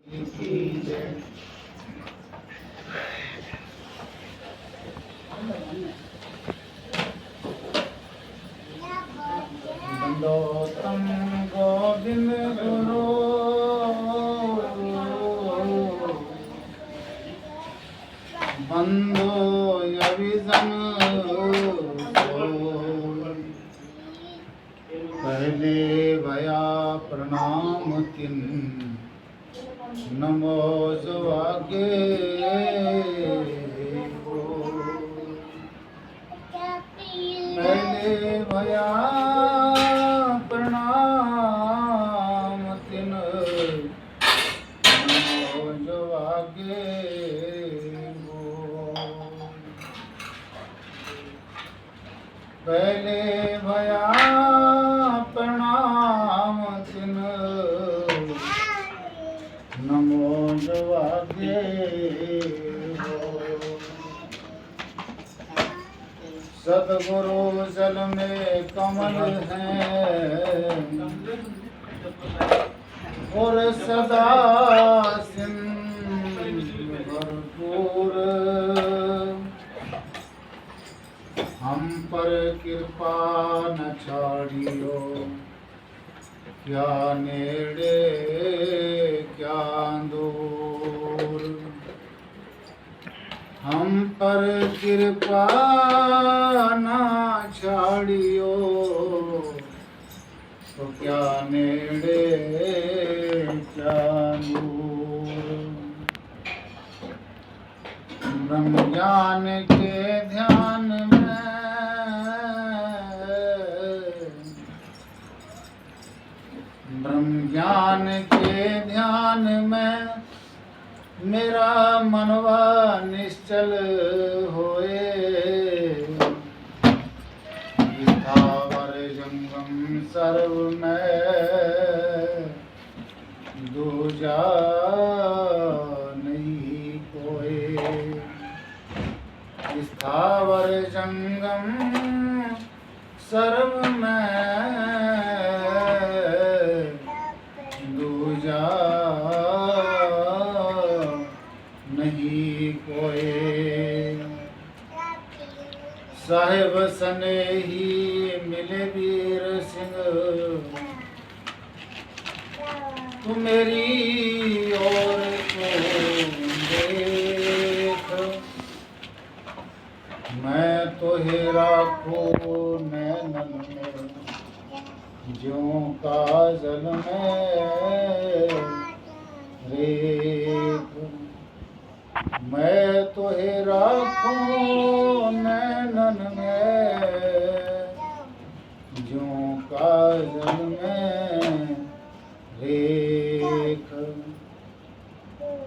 दंडोतम गोविंद गुरु बंधो यविजन पहले भया प्रणाम तिन नमो सुभागे पहले भया प्रणाम तिन नमो सुभागे पहले भया प्रणाम तिन नमो सुभागे सतगुरु जल में कमल है और सदा सिंधु भरपूर हम पर कृपा न छाड़ियो क्या नेड़े क्या दूर हम पर कृपा न छाड़ियो तो क्या नेड़े क्या दूर ब्रह्म ज्ञान के ध्यान में ब्रह्म ज्ञान के ध्यान में मेरा मनवा निश्चल होए स्थावर जंगम सर्व में दूजा नहीं कोई स्थावर जंगम सर्व में दूजा नहीं कोई साहेब सने ही मिले वीर सिंह तू मेरी ओर को देख मैं तो हे राखो नैनन में ज्यों काजल में रेख मैं तो हे राखूं नैनन में ज्यों काजल में रेख।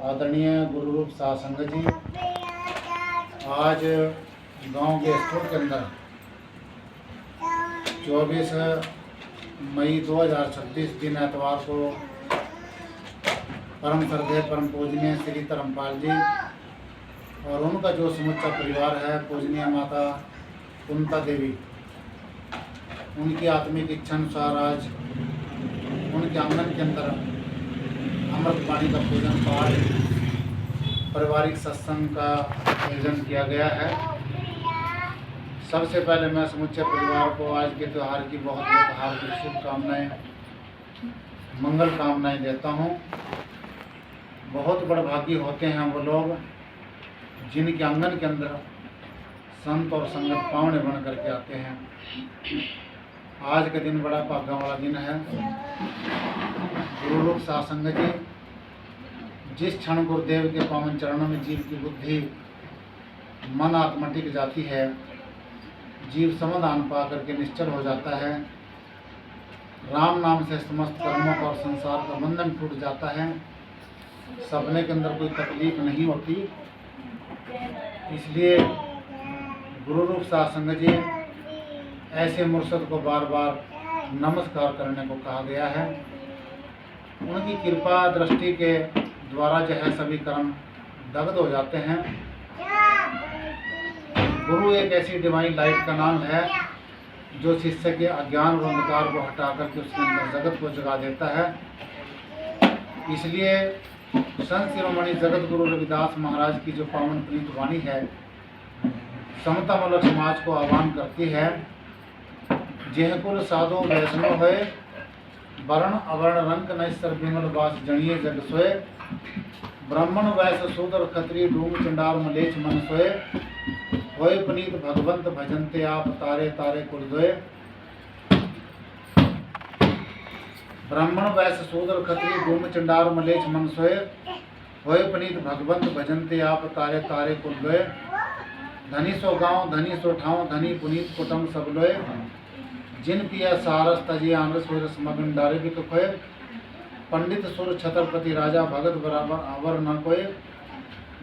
आदरणीय गुरु रूप सासंग जी, आज गांव के स्टोर के अंदर 24 मई 2026 दिन एतवार को परम श्रद्धेय परम पूजनीय श्री धर्मपाल जी और उनका जो समुच्चा परिवार है, पूजनीय माता कुंता देवी, उनकी आत्मिक इच्छा अनुसार आज उनके आंगन के अंदर अमृत पानी का पूजन पाठ पारिवारिक सत्संग का आयोजन किया गया है। सबसे पहले मैं समुच्चे परिवार को आज के त्यौहार की बहुत बहुत हार्दिक शुभकामनाएं मंगल कामनाएं देता हूं। बहुत बड़भागी होते हैं वो लोग जिनके आंगन के अंदर संत और संगत पावने बन करके आते हैं। आज का दिन बड़ा भाग्य वाला दिन है। गुरु रूप सासंग जी जिस क्षण गुरुदेव के पावन चरणों में जीव की बुद्धि मन आत्मा टिक जाती है, जीव समाधान पा करके निश्चल हो जाता है, राम नाम से समस्त कर्मों का और संसार का बंधन टूट जाता है, सपने के अंदर कोई तकलीफ नहीं होती। इसलिए गुरु रूप सासंग जी ऐसे मुर्शद को बार बार नमस्कार करने को कहा गया है। उनकी कृपा दृष्टि के द्वारा जो है सभी कर्म दग्ध हो जाते हैं। गुरु एक ऐसी डिवाइन लाइट का नाम है जो शिष्य के अज्ञान और अंधकार को हटा करके उसके अंदर जगत को जगा देता है। इसलिए संत शिरोमणि जगत गुरु रविदास महाराज की जो पावन प्रीत वाणी है समतामूलक समाज को आह्वान करती है। जेह कुल साधो वैष्णव होए, वर्ण अवर्ण रंग नैसर विमल वास जणिये जग सोए। ब्राह्मण वैश्य शूद्र क्षत्रिय डूम चंडाल मलेच्छ मन सोए। होए पुनीत भगवंत भजनते आप, तारे तारे कुल दोए। ब्राह्मण वैश्य शूद्र क्षत्रिय डूम चंडाल मलेच्छ मन सोए। होए पुनीत भगवंत भजनते आप, तारे तारे कुल दोए। धनी सो गाँव धनी सो ठाव, धनी पुनीत कुटुंब सब लोए। जिन पिया सारस तजिए आनरस हुए मगन डारे भी खोए। पंडित सुर छत्रपति राजा भगत बराबर आवर न कोय।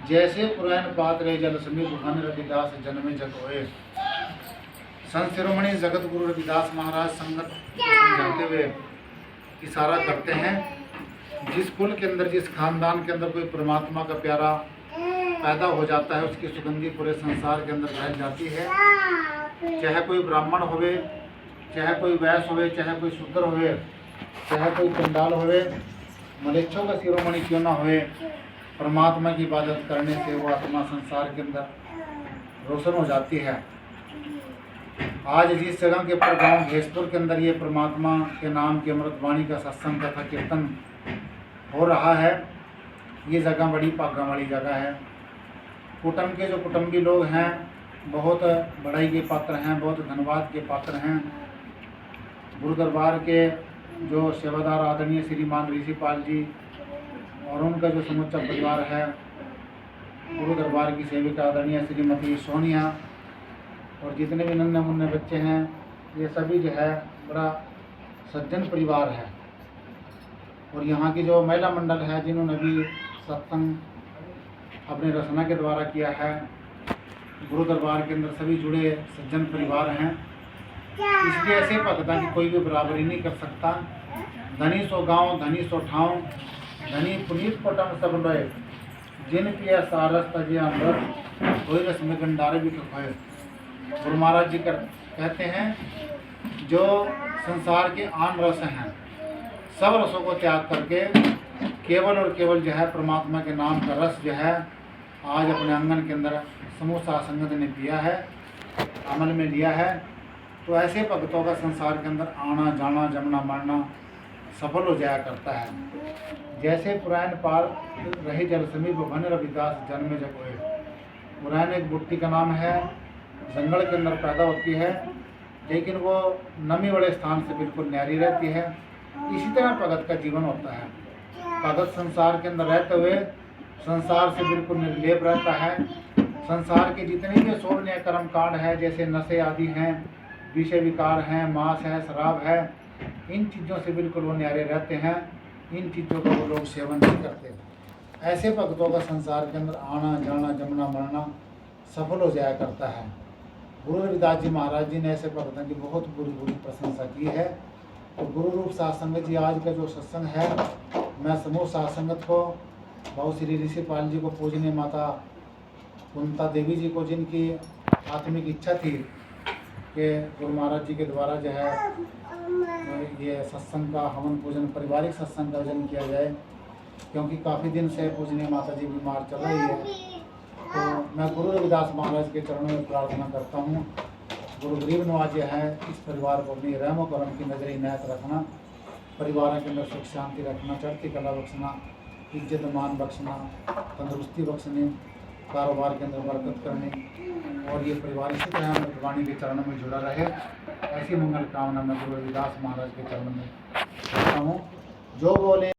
जैसे पुराण पात्र जल समीप घन रविदास जन्मे जग होए। संत शिरोमणि जगत गुरु रविदास महाराज संगत समझाते हुए इशारा करते हैं, जिस कुल के अंदर जिस खानदान के अंदर कोई परमात्मा का प्यारा पैदा हो जाता है उसकी सुगंधी पूरे संसार के अंदर फैल जाती है। चाहे कोई ब्राह्मण होवे, चाहे कोई वैश्य होवे, चाहे कोई शूद्र होवे, चाहे कोई चंडाल होवे, मलेच्छों का शिरोमणि क्यों ना होवे, परमात्मा की इबादत करने से वो आत्मा संसार के अंदर रोशन हो जाती है। आज जिस जगह के ऊपर गाँव भेसपुर के अंदर ये परमात्मा के नाम की अमृतवाणी का सत्संग तथा कीर्तन हो रहा है, ये जगह बड़ी भाग्य वाली जगह है। कुटुंब के जो कुटुंबी लोग हैं बहुत बड़ाई के पात्र हैं, बहुत धन्यवाद के पात्र हैं। गुरु दरबार के जो सेवादार आदरणीय श्रीमान ऋषिपाल जी और उनका जो समूचा परिवार है, गुरु दरबार की सेविका आदरणीय श्रीमती सोनिया और जितने भी नन्हे मुन्ने बच्चे हैं, ये सभी जो है बड़ा सज्जन परिवार है। और यहाँ की जो महिला मंडल है जिन्होंने भी सत्संग अपने रचना के द्वारा किया है, गुरु दरबार के अंदर सभी जुड़े सज्जन परिवार हैं। इसलिए ऐसे भक्ता की कोई भी बराबरी नहीं कर सकता। धनी सो गाँव धनी सो ठाव, धनी पुनीत कुटुंब सब लोए। जिन पिया सारस तजिए आनरस कोई रस में गंडारे भी खोए। गुरु महाराज जी कहते हैं, जो संसार के आन रस हैं सब रसों को त्याग करके केवल और केवल जो है परमात्मा के नाम का रस जो है आज अपने आंगन के अंदर समूह संगत ने पिया है, अमल में लिया है। तो ऐसे भक्तों का संसार के अंदर आना जाना जमना मरना सफल हो जाया करता है। जैसे पुराण पार रहे जल समीप घन रविदास जन्मे जग होए। पुराण एक बुट्टी का नाम है, जंगल के अंदर पैदा होती है, लेकिन वो नमी वाले स्थान से बिल्कुल न्यारी रहती है। इसी तरह भगत का जीवन होता है। भगत संसार के अंदर रहते हुए संसार से बिल्कुल निर्लेप रहता है। संसार के जितने भी शोभनीय कर्म कांड है, जैसे नशे आदि हैं, विषय विकार हैं, मांस है, शराब है, इन चीज़ों से बिल्कुल वो न्यारे रहते हैं। इन चीज़ों का वो लोग सेवन नहीं करते। ऐसे भक्तों का संसार के अंदर आना जाना जमना मरना सफल हो जाया करता है। गुरु रविदास जी महाराज जी ने ऐसे भक्तों की बहुत बुरी बुरी प्रशंसा की है। तो गुरु रूप सात्संगत जी आज का जो सत्संग है, मैं समूह सात्संगत को भाव श्री ऋषिपाल जी को, पूजनीय माता कुंता देवी जी को, जिनकी आत्मिक इच्छा थी कि गुरु महाराज जी के द्वारा जो है ये सत्संग का हवन पूजन पारिवारिक सत्संग का आयोजन किया जाए, क्योंकि काफ़ी दिन से पूजनीय माता जी बीमार चल रही है। तो मैं गुरु रविदास महाराज के चरणों में प्रार्थना करता हूँ, गुरु गरीब नवाज जो है इस परिवार को अपनी रहमो करम की नजर इनायत रखना, परिवार के अंदर सुख शांति रखना, चढ़ती कला बख्शना, इज्जत मान बख्शना, तंदुरुस्ती बख्शने, कारोबार के अंदर बरकत करने, और ये परिवार इसी तरह अमृतवाणी के चरणों में जुड़ा रहे। ऐसी मंगल कामना मैं गुरु रविदास महाराज के चरणों में करता हूँ। जो बोले